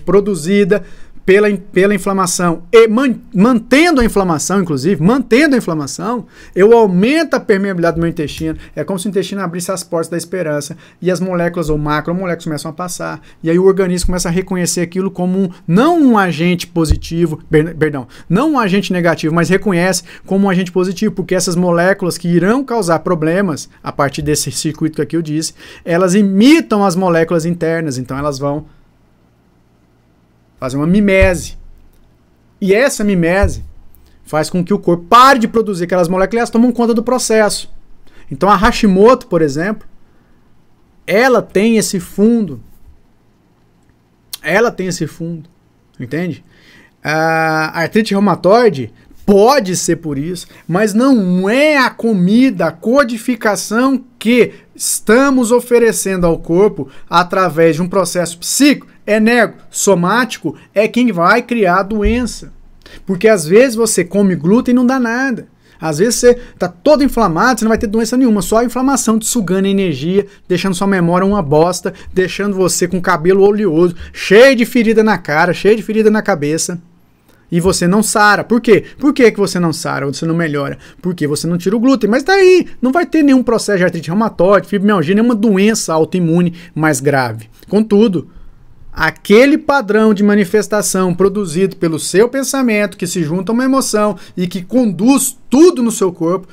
produzida pela inflamação e mantendo a inflamação, inclusive, mantendo a inflamação, eu aumento a permeabilidade do meu intestino. É como se o intestino abrisse as portas da esperança e as moléculas ou macromoléculas começam a passar. E aí o organismo começa a reconhecer aquilo como não um agente positivo, perdão, não um agente negativo, mas reconhece como um agente positivo, porque essas moléculas que irão causar problemas a partir desse circuito que aqui eu disse, elas imitam as moléculas internas, então elas vão fazer uma mimese. E essa mimese faz com que o corpo pare de produzir aquelas moléculas e elas tomam conta do processo. Então a Hashimoto, por exemplo, ela tem esse fundo. Ela tem esse fundo. Entende? A artrite reumatoide pode ser por isso, mas não é a comida, a codificação que estamos oferecendo ao corpo através de um processo psíquico, somático, é quem vai criar a doença. Porque às vezes você come glúten e não dá nada. Às vezes você está todo inflamado, você não vai ter doença nenhuma, só a inflamação te sugando energia, deixando sua memória uma bosta, deixando você com cabelo oleoso, cheio de ferida na cara, cheio de ferida na cabeça. E você não sara. Por quê? Por que você não sara ou você não melhora? Porque você não tira o glúten. Mas daí não vai ter nenhum processo de artrite reumatoide, fibromialgia, nenhuma doença autoimune mais grave. Contudo, aquele padrão de manifestação produzido pelo seu pensamento, que se junta a uma emoção e que conduz tudo no seu corpo,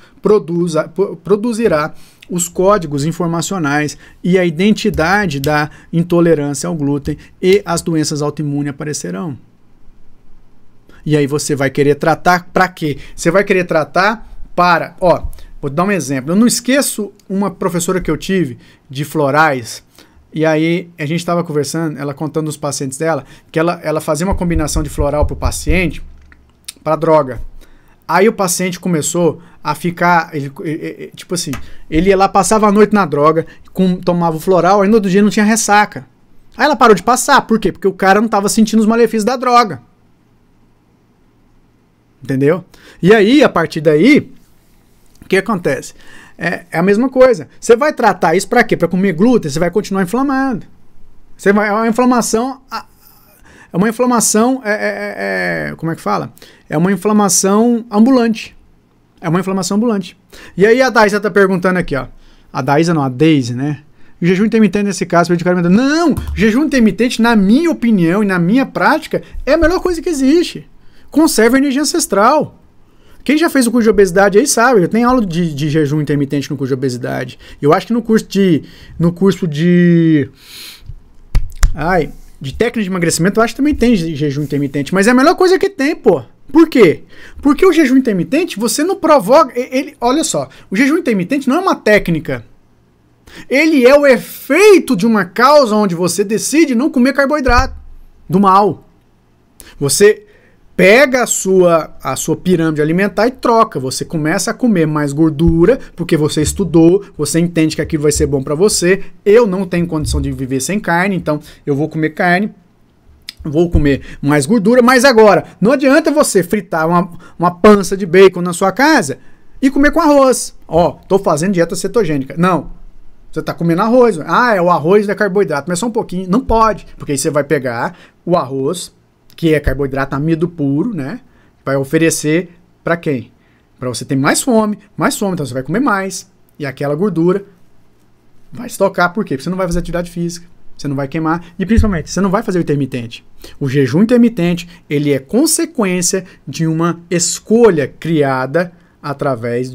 produzirá os códigos informacionais e a identidade da intolerância ao glúten, e as doenças autoimunes aparecerão. E aí você vai querer tratar para quê? Você vai querer tratar para... vou dar um exemplo. Eu não esqueço uma professora que eu tive de florais, e aí a gente estava conversando, ela contando os pacientes dela, que ela fazia uma combinação de floral para o paciente, para droga. Aí o paciente começou a ficar, tipo assim, ele ia lá, passava a noite na droga, tomava o floral, aí no outro dia não tinha ressaca. Aí ela parou de passar, por quê? Porque o cara não estava sentindo os malefícios da droga. Entendeu? E aí, a partir daí, o que acontece? É a mesma coisa. Você vai tratar isso para quê? Para comer glúten, você vai continuar inflamado. É uma inflamação... como é que fala? É uma inflamação ambulante. É uma inflamação ambulante. E aí a Daísa tá perguntando aqui, ó. A Daísa não, a Daisy, né? O jejum intermitente nesse caso, não! O jejum intermitente, na minha opinião e na minha prática, é a melhor coisa que existe. Conserva a energia ancestral. Quem já fez o curso de obesidade aí sabe, eu tenho aula de jejum intermitente no curso de obesidade. Eu acho que no curso de técnica de emagrecimento, eu acho que também tem jejum intermitente. Mas é a melhor coisa que tem, pô. Por quê? Porque o jejum intermitente, você não provoca... olha só, o jejum intermitente não é uma técnica. Ele é o efeito de uma causa onde você decide não comer carboidrato do mal. Você pega a sua pirâmide alimentar e troca. Você começa a comer mais gordura, porque você estudou, você entende que aquilo vai ser bom para você. Eu não tenho condição de viver sem carne, então eu vou comer carne, vou comer mais gordura. Mas agora, não adianta você fritar uma pança de bacon na sua casa e comer com arroz. Tô fazendo dieta cetogênica. Não. Você tá comendo arroz. O arroz é carboidrato, mas só um pouquinho. Não pode, porque aí você vai pegar o arroz, que é carboidrato amido puro, né? Vai oferecer para quem? Para você ter mais fome, então você vai comer mais. E aquela gordura vai estocar, por quê? Porque você não vai fazer atividade física, você não vai queimar, e principalmente, você não vai fazer o intermitente. O jejum intermitente, ele é consequência de uma escolha criada através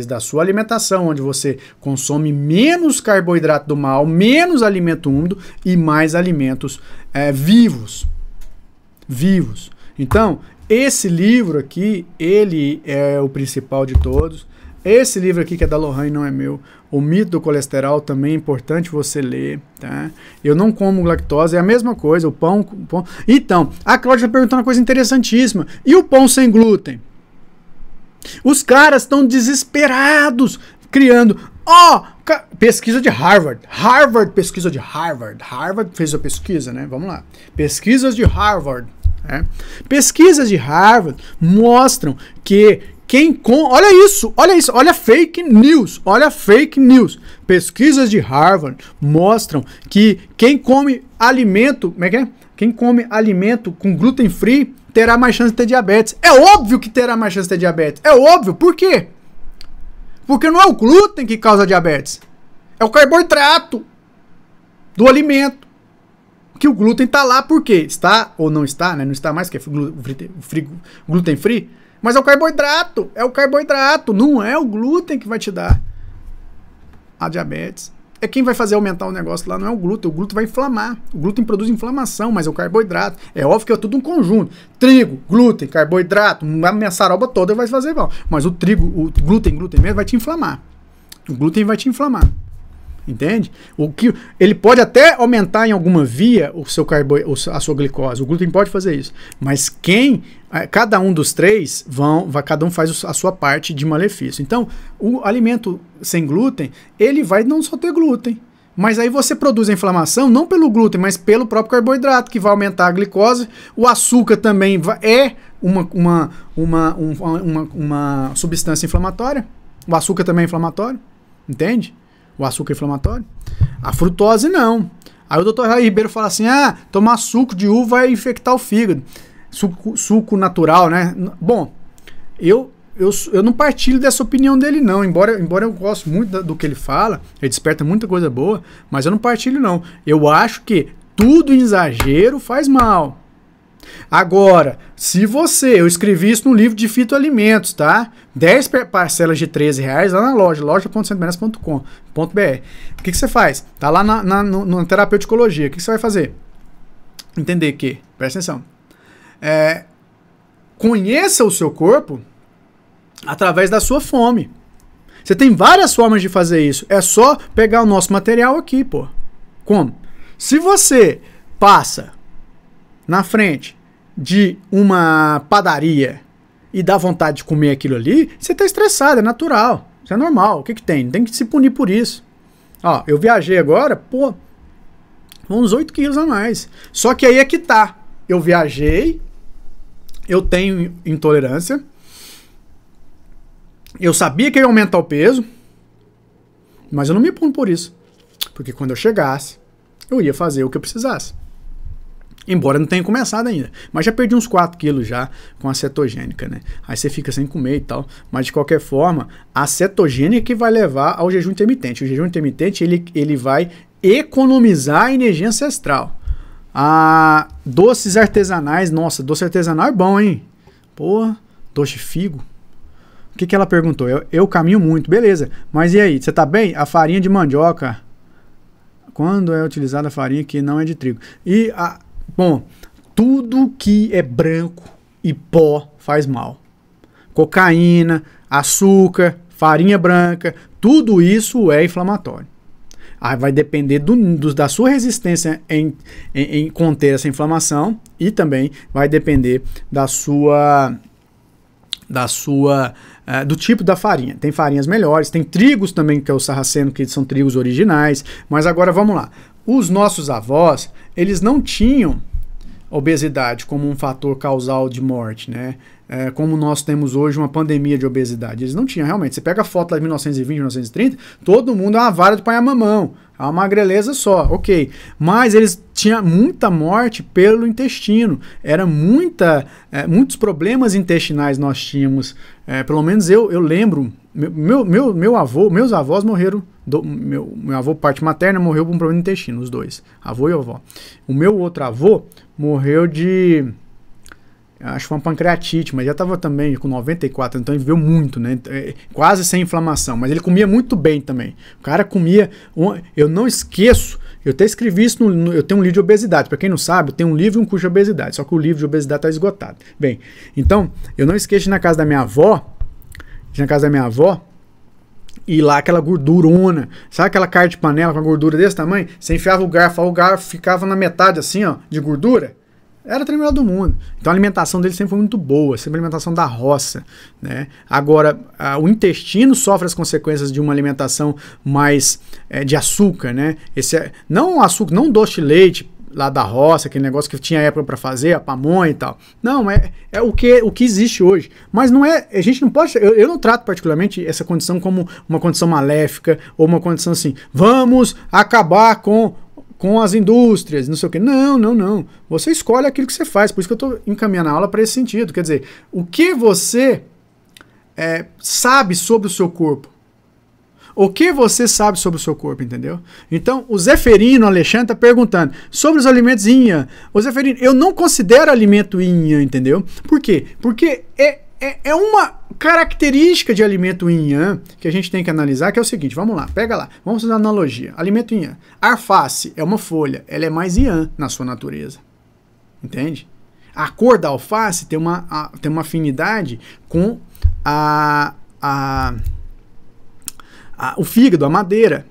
da sua alimentação, onde você consome menos carboidrato do mal, menos alimento úmido e mais alimentos vivos. Então, esse livro aqui, ele é o principal de todos. Esse livro aqui, que é da Lohane, não é meu. O Mito do Colesterol, também é importante você ler, tá? Eu não como lactose, é a mesma coisa, o pão... Então, a Cláudia está perguntando uma coisa interessantíssima. E o pão sem glúten? Os caras estão desesperados, criando... pesquisa de Harvard. Pesquisa de Harvard. Harvard fez a pesquisa, né? Vamos lá. Pesquisas de Harvard. Pesquisas de Harvard mostram que Olha isso, olha fake news. Pesquisas de Harvard mostram que quem come alimento, como é que é? Quem come alimento com glúten free terá mais chance de ter diabetes. É óbvio que terá mais chance de ter diabetes. É óbvio. Por quê? Porque não é o glúten que causa diabetes. É o carboidrato do alimento. Que o glúten está lá por quê? Está ou não está, né? Não está mais, que é glúten free. Mas é o carboidrato. É o carboidrato. Não é o glúten que vai te dar a diabetes. É quem vai fazer aumentar o negócio lá, não é o glúten. O glúten vai inflamar. O glúten produz inflamação, mas é o carboidrato. É óbvio que é tudo um conjunto. Trigo, glúten, carboidrato, a minha saroba toda vai fazer mal. Mas o glúten mesmo vai te inflamar. O glúten vai te inflamar. Entende? Ele pode até aumentar em alguma via a sua glicose. O glúten pode fazer isso. Mas cada um dos três cada um faz a sua parte de malefício. Então, o alimento sem glúten, ele vai não só ter glúten, mas aí você produz a inflamação não pelo glúten, mas pelo próprio carboidrato, que vai aumentar a glicose. O açúcar também é uma substância inflamatória. O açúcar também é inflamatório. Entende? O açúcar inflamatório. A frutose não. Aí o Dr. Raí Ribeiro fala assim, tomar suco de uva vai infectar o fígado. Suco natural, né? Bom, eu não partilho dessa opinião dele não, embora eu goste muito do que ele fala, ele desperta muita coisa boa, mas eu não partilho não. Eu acho que tudo em exagero faz mal. Agora, eu escrevi isso no livro de fitoalimentos, tá? 10 parcelas de R$13 lá na loja.centomenas.com.br. O que você faz? Tá lá na terapeuticologia. O que você vai fazer? Entender que, presta atenção, conheça o seu corpo através da sua fome. Você tem várias formas de fazer isso. É só pegar o nosso material aqui, pô. Como? Se você passa na frente de uma padaria e dá vontade de comer aquilo ali, você tá estressado, é natural, isso é normal. O que tem? Tem que se punir por isso. Ó, eu viajei agora, uns 8 quilos a mais. Só que aí é que tá. Eu viajei, eu tenho intolerância, eu sabia que eu ia aumentar o peso, mas eu não me puno por isso. Porque quando eu chegasse, eu ia fazer o que eu precisasse. Embora não tenha começado ainda. Mas já perdi uns 4 quilos já com a cetogênica, né? Aí você fica sem comer e tal. Mas de qualquer forma, a cetogênica que vai levar ao jejum intermitente. O jejum intermitente, ele vai economizar a energia ancestral. Doces artesanais. Nossa, doce artesanal é bom, hein? Porra, doce de figo. O que ela perguntou? Eu caminho muito. Beleza. Mas e aí? Você tá bem? A farinha de mandioca. Quando é utilizada a farinha que não é de trigo? Bom, tudo que é branco e pó faz mal. Cocaína, açúcar, farinha branca, tudo isso é inflamatório. Aí vai depender da sua resistência em conter essa inflamação e também vai depender do tipo da farinha. Tem farinhas melhores, tem trigos também, que é o sarraceno, que são trigos originais. Mas agora vamos lá. Os nossos avós, eles não tinham obesidade como um fator causal de morte, né? Como nós temos hoje uma pandemia de obesidade. Eles não tinham, realmente. Você pega a foto lá de 1920, 1930, todo mundo é uma vara de pai a mamão. É uma magreleza só, ok. Mas eles tinham muita morte pelo intestino. Era muitos problemas intestinais nós tínhamos. Pelo menos eu lembro, meus avós morreram, meu avô parte materna morreu por um problema de intestino, os dois, avô e avó. O meu outro avô morreu de, acho que foi uma pancreatite, mas já estava também com 94, então ele viveu muito, né? Quase sem inflamação, mas ele comia muito bem também. O cara comia, eu não esqueço, eu até escrevi isso, eu tenho um livro de obesidade, para quem não sabe, eu tenho um livro e um curso de obesidade, só que o livro de obesidade está esgotado. Bem, então, eu não esqueço na casa da minha avó, e lá aquela gordurona, sabe aquela carne de panela com a gordura desse tamanho? Você enfiava o garfo ficava na metade assim, ó, de gordura. Era o melhor do mundo. Então a alimentação dele sempre foi muito boa, sempre a alimentação da roça, né? Agora, o intestino sofre as consequências de uma alimentação mais de açúcar, né? Não açúcar, não doce de leite, lá da roça, aquele negócio que tinha época para fazer, a pamonha e tal. Não, é o que existe hoje. Mas não é, a gente não pode, eu não trato particularmente essa condição como uma condição maléfica, ou uma condição assim, vamos acabar com as indústrias, não sei o quê. Não, não, não. Você escolhe aquilo que você faz, por isso que eu estou encaminhando a aula para esse sentido. Quer dizer, o que você sabe sobre o seu corpo? O que você sabe sobre o seu corpo, entendeu? Então, o Zeferino Alexandre está perguntando sobre os alimentos Yin. O Zeferino, eu não considero alimento Yin, entendeu? Por quê? Porque é uma característica de alimento Yin que a gente tem que analisar, que é o seguinte, vamos lá, pega lá, vamos fazer uma analogia. Alimento Yin. Alface é uma folha, ela é mais Yin na sua natureza. Entende? A cor da alface tem uma afinidade com o fígado, a madeira.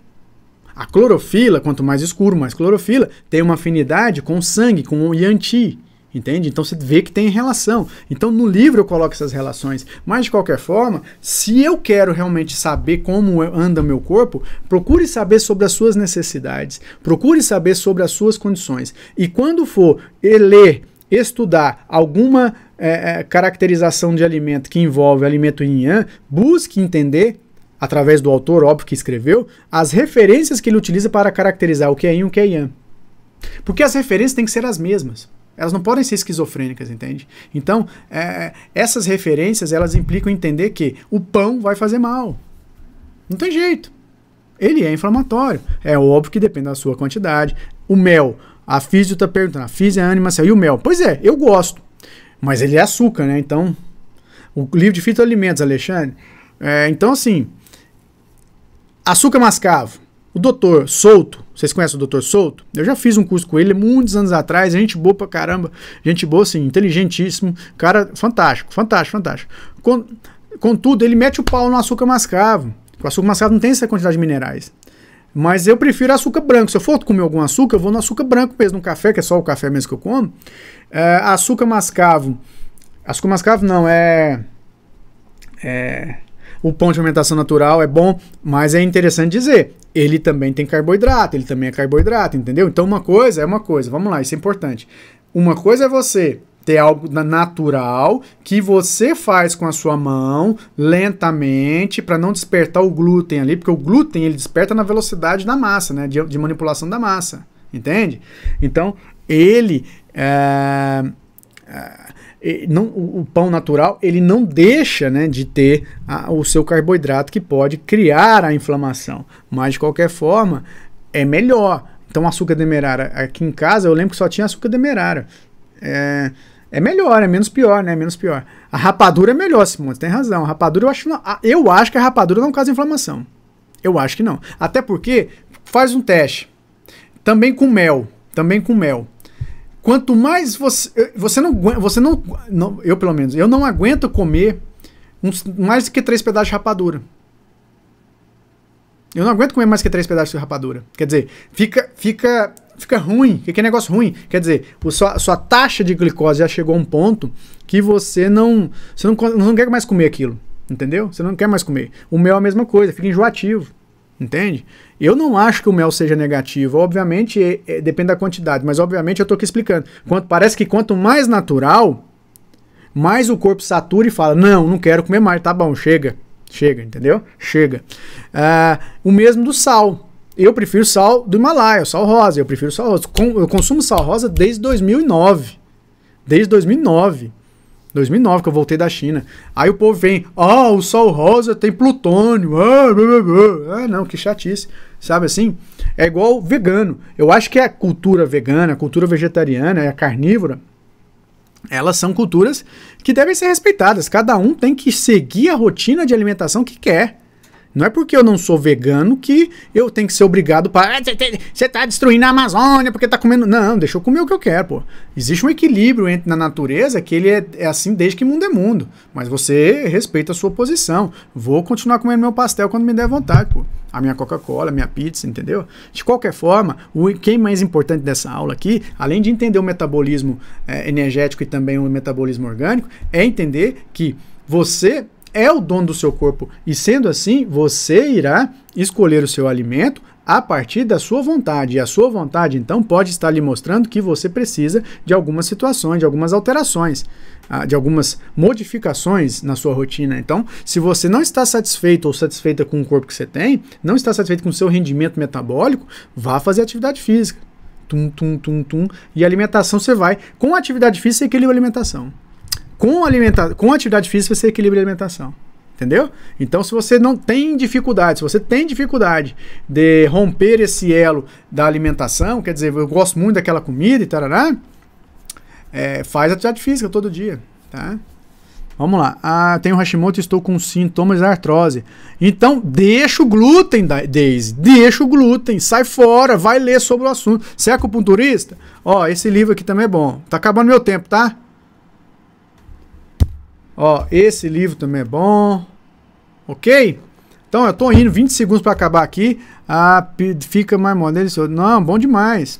A clorofila, quanto mais escuro, mais clorofila, tem uma afinidade com o sangue, com o Yanqi, entende? Então você vê que tem relação. Então no livro eu coloco essas relações, mas de qualquer forma, se eu quero realmente saber como anda o meu corpo, procure saber sobre as suas necessidades, procure saber sobre as suas condições. E quando for ler, estudar alguma caracterização de alimento que envolve alimento Yin, busque entender, através do autor, óbvio, que escreveu, as referências que ele utiliza para caracterizar o que é Yin e o que é Yang. Porque as referências têm que ser as mesmas. Elas não podem ser esquizofrênicas, entende? Então, essas referências, elas implicam entender que o pão vai fazer mal. Não tem jeito. Ele é inflamatório. É óbvio que depende da sua quantidade. O mel, a físio está perguntando, a físio é animação. E o mel? Pois é, eu gosto. Mas ele é açúcar, né? Então, o livro de fitoalimentos, Alexandre. Então, assim, açúcar mascavo. O doutor Souto, vocês conhecem o doutor Souto? Eu já fiz um curso com ele muitos anos atrás, gente boa pra caramba, gente boa assim, inteligentíssimo, cara fantástico, fantástico, fantástico. Contudo, ele mete o pau no açúcar mascavo. O açúcar mascavo não tem essa quantidade de minerais. Mas eu prefiro açúcar branco. Se eu for comer algum açúcar, eu vou no açúcar branco mesmo, no café, que é só o café mesmo que eu como. Açúcar mascavo não, o pão de fermentação natural é bom, mas é interessante dizer, ele também tem carboidrato, ele também é carboidrato, entendeu? Então uma coisa é uma coisa, vamos lá, isso é importante. Uma coisa é você ter algo natural que você faz com a sua mão, lentamente, para não despertar o glúten ali, porque o glúten ele desperta na velocidade da massa, né, de manipulação da massa, entende? Então, ele... o pão natural ele não deixa, né, de ter o seu carboidrato que pode criar a inflamação, mas de qualquer forma é melhor. Então açúcar demerara, aqui em casa eu lembro que só tinha açúcar demerara, é melhor, é menos pior, né, menos pior. A rapadura é melhor, Simone, você tem razão. A rapadura eu acho que a rapadura não causa inflamação, eu acho que não, até porque faz um teste também com mel. Quanto mais eu pelo menos, eu não aguento comer mais do que 3 pedaços de rapadura. Eu não aguento comer mais que 3 pedaços de rapadura. Quer dizer, fica ruim, fica um negócio ruim. Quer dizer, sua taxa de glicose já chegou a um ponto que você não quer mais comer aquilo, entendeu? Você não quer mais comer. O mel é a mesma coisa, fica enjoativo. Entende? Eu não acho que o mel seja negativo, obviamente depende da quantidade, mas obviamente eu estou aqui explicando. Parece que quanto mais natural, mais o corpo satura e fala, não quero comer mais, tá bom, chega, entendeu? Chega. O mesmo do sal. Eu prefiro sal do Himalaia, o sal rosa, eu prefiro sal rosa. Eu consumo sal rosa desde 2009. Desde 2009 que eu voltei da China. Aí o povo vem, o sal rosa tem plutônio, não, que chatice, sabe assim? É igual vegano. Eu acho que a cultura vegana, a cultura vegetariana, a carnívora, elas são culturas que devem ser respeitadas. Cada um tem que seguir a rotina de alimentação que quer. Não é porque eu não sou vegano que eu tenho que ser obrigado para... Você tá destruindo a Amazônia porque tá comendo... Não, deixa eu comer o que eu quero, pô. Existe um equilíbrio na natureza que ele é assim desde que mundo é mundo. Mas você respeita a sua posição. Vou continuar comendo meu pastel quando me der vontade, pô. A minha Coca-Cola, a minha pizza, entendeu? De qualquer forma, o que é mais importante dessa aula aqui, além de entender o metabolismo energético e também o metabolismo orgânico, é entender que você é o dono do seu corpo e, sendo assim, você irá escolher o seu alimento a partir da sua vontade. E a sua vontade, então, pode estar lhe mostrando que você precisa de algumas situações, de algumas alterações, de algumas modificações na sua rotina. Então, se você não está satisfeito ou satisfeita com o corpo que você tem, não está satisfeito com o seu rendimento metabólico, vá fazer atividade física. E a alimentação você vai. Com a atividade física, você equilibra a alimentação. Com a atividade física, você equilibra a alimentação. Entendeu? Então, se você não tem dificuldade, se você tem dificuldade de romper esse elo da alimentação, quer dizer, eu gosto muito daquela comida e tarará, faz atividade física todo dia, tá? Vamos lá. Tenho Hashimoto e estou com sintomas de artrose. Então, deixa o glúten, Daisy. Deixa o glúten. Sai fora. Vai ler sobre o assunto. Você é acupunturista? Ó, esse livro aqui também é bom. Tá acabando meu tempo, tá? Ó, esse livro também é bom. Ok? Então, eu tô indo 20 segundos para acabar aqui. Fica mais delicioso. Não, bom demais.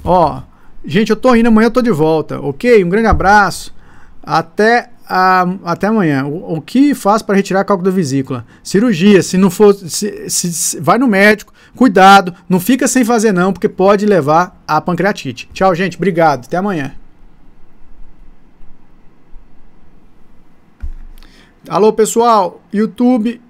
Ó, gente, eu tô indo. Amanhã eu tô de volta. Ok? Um grande abraço. Até amanhã. O que faz para retirar cálculo da vesícula? Cirurgia. Se não for, vai no médico. Cuidado. Não fica sem fazer não, porque pode levar a pancreatite. Tchau, gente. Obrigado. Até amanhã. Alô, pessoal. YouTube.